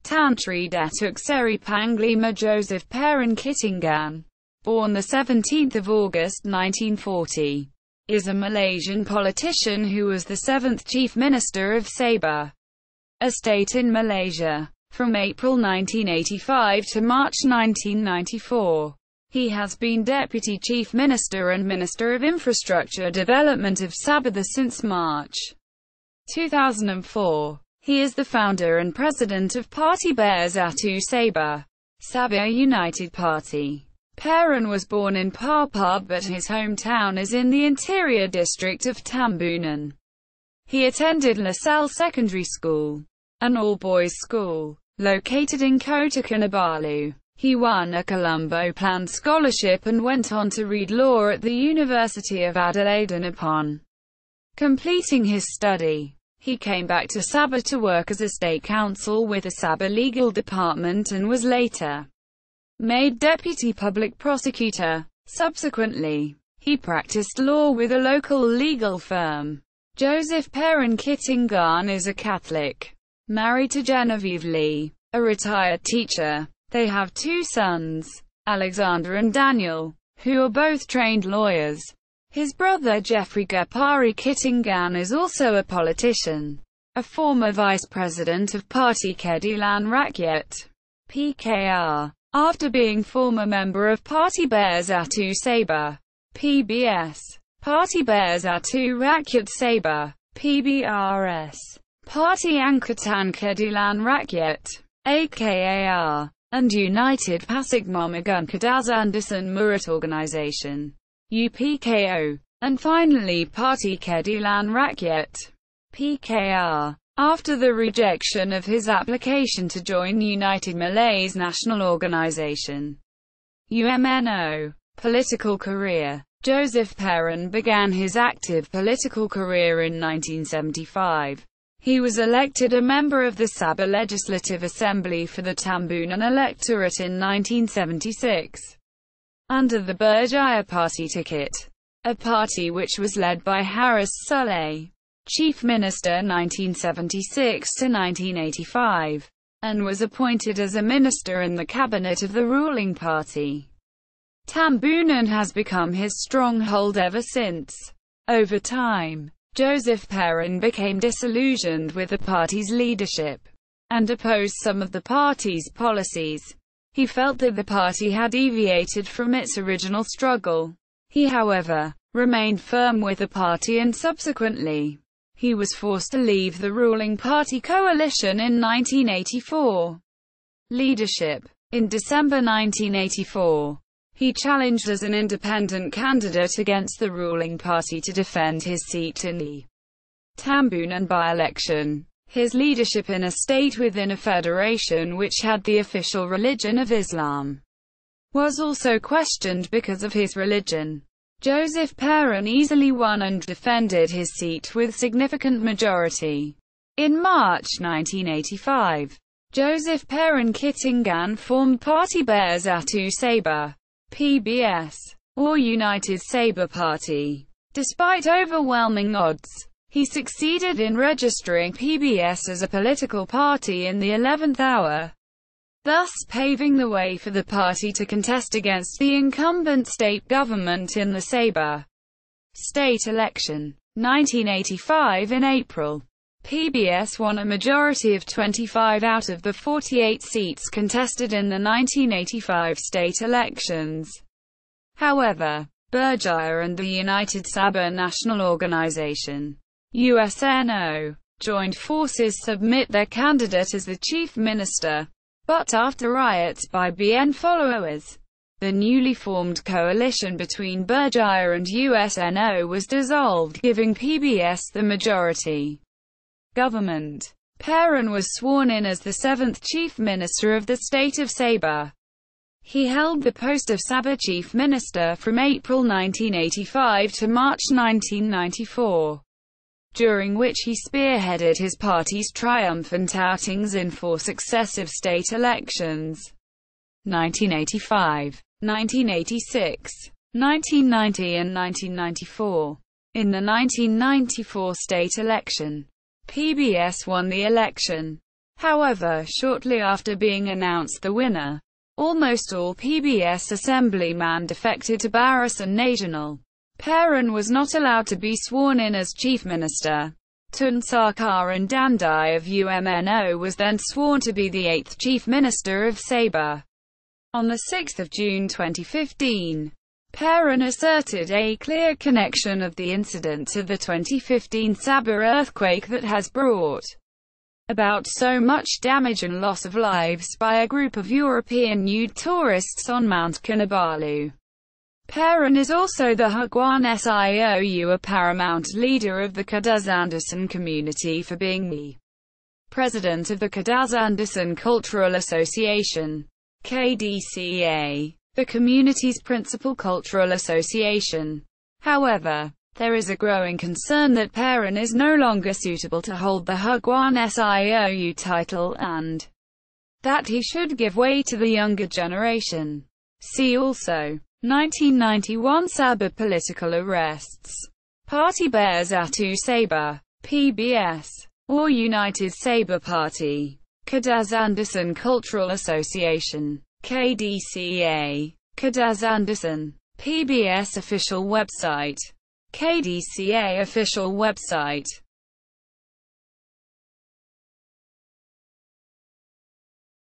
Tan Sri Datuk Seri Panglima Joseph Pairin Kitingan, born 17 August 1940, is a Malaysian politician who was the 7th Chief Minister of Sabah, a state in Malaysia, from April 1985 to March 1994. He has been Deputy Chief Minister and Minister of Infrastructure Development of Sabah since March 2004. He is the founder and president of Parti Bersatu Sabah, Sabah United Party. Pairin was born in Papar, but his hometown is in the interior district of Tambunan. He attended Salle Secondary School, an all-boys school, located in Kota Kinabalu. He won a Colombo Plan scholarship and went on to read law at the University of Adelaide, and upon completing his study, he came back to Sabah to work as a State Counsel with the Sabah Legal Department and was later made Deputy Public Prosecutor. Subsequently, he practiced law with a local legal firm. Joseph Pairin Kitingan is a Catholic, married to Genevieve Lee, a retired teacher. They have two sons, Alexander and Daniel, who are both trained lawyers. His brother Jeffrey Pairin Kitingan is also a politician, a former vice president of Parti Keadilan Rakyat (PKR), after being former member of Parti Bersatu Sabah (PBS), Parti Bersatu Rakyat Sabah (PBRS), Parti Angkatan Keadilan Rakyat (AKAR), and United Pasigmamagan Kadazan-Dusun Murid Organisation (UPKO), and finally Parti Keadilan Rakyat (PKR). After the rejection of his application to join United Malay's National Organisation (UMNO), political career. Joseph Pairin began his active political career in 1975. He was elected a member of the Sabah Legislative Assembly for the Tambunan electorate in 1976. Under the Berjaya Party ticket, a party which was led by Harris Saleh, Chief Minister 1976 to 1985, and was appointed as a minister in the cabinet of the ruling party. Tambunan has become his stronghold ever since. Over time, Joseph Pairin became disillusioned with the party's leadership, and opposed some of the party's policies. He felt that the party had deviated from its original struggle. He, however, remained firm with the party, and subsequently, he was forced to leave the ruling party coalition in 1984. Leadership. In December 1984, he challenged as an independent candidate against the ruling party to defend his seat in the Tambunan by-election. His leadership in a state within a federation which had the official religion of Islam was also questioned because of his religion. Joseph Pairin easily won and defended his seat with significant majority. In March 1985, Joseph Pairin Kitingan formed Parti Bersatu Sabah, PBS, or United Sabah Party. Despite overwhelming odds, he succeeded in registering PBS as a political party in the 11th hour, thus paving the way for the party to contest against the incumbent state government in the Sabah state election. 1985. In April, PBS won a majority of 25 out of the 48 seats contested in the 1985 state elections. However, Berjaya and the United Sabah National Organisation (USNO) joined forces to submit their candidate as the chief minister. But after riots by BN followers, the newly formed coalition between Berjaya and USNO was dissolved, giving PBS the majority government. Pairin was sworn in as the 7th Chief Minister of the state of Sabah. He held the post of Sabah Chief Minister from April 1985 to March 1994, during which he spearheaded his party's triumphant outings in 4 successive state elections: 1985, 1986, 1990 and 1994. In the 1994 state election, PBS won the election. However, shortly after being announced the winner, almost all PBS assemblymen defected to Barisan Nasional. Pairin was not allowed to be sworn in as Chief Minister. Tun Sarkaran Dandai of UMNO was then sworn to be the 8th Chief Minister of Sabah. On 6 June 2015, Pairin asserted a clear connection of the incident to the 2015 Sabah earthquake that has brought about so much damage and loss of lives by a group of European nude tourists on Mount Kinabalu. Pairin is also the Hagwan Siou, a paramount leader of the Kadazan-Dusun community, for being the president of the Kadazan-Dusun Cultural Association, KDCA, the community's principal cultural association. However, there is a growing concern that Pairin is no longer suitable to hold the Hagwan Siou title, and that he should give way to the younger generation. See also 1991 Sabah political arrests. Parti Bersatu Sabah, PBS, or United Sabah Party. Kadazan-Dusun Cultural Association, KDCA. Kadazan-Dusun. PBS official website. KDCA official website.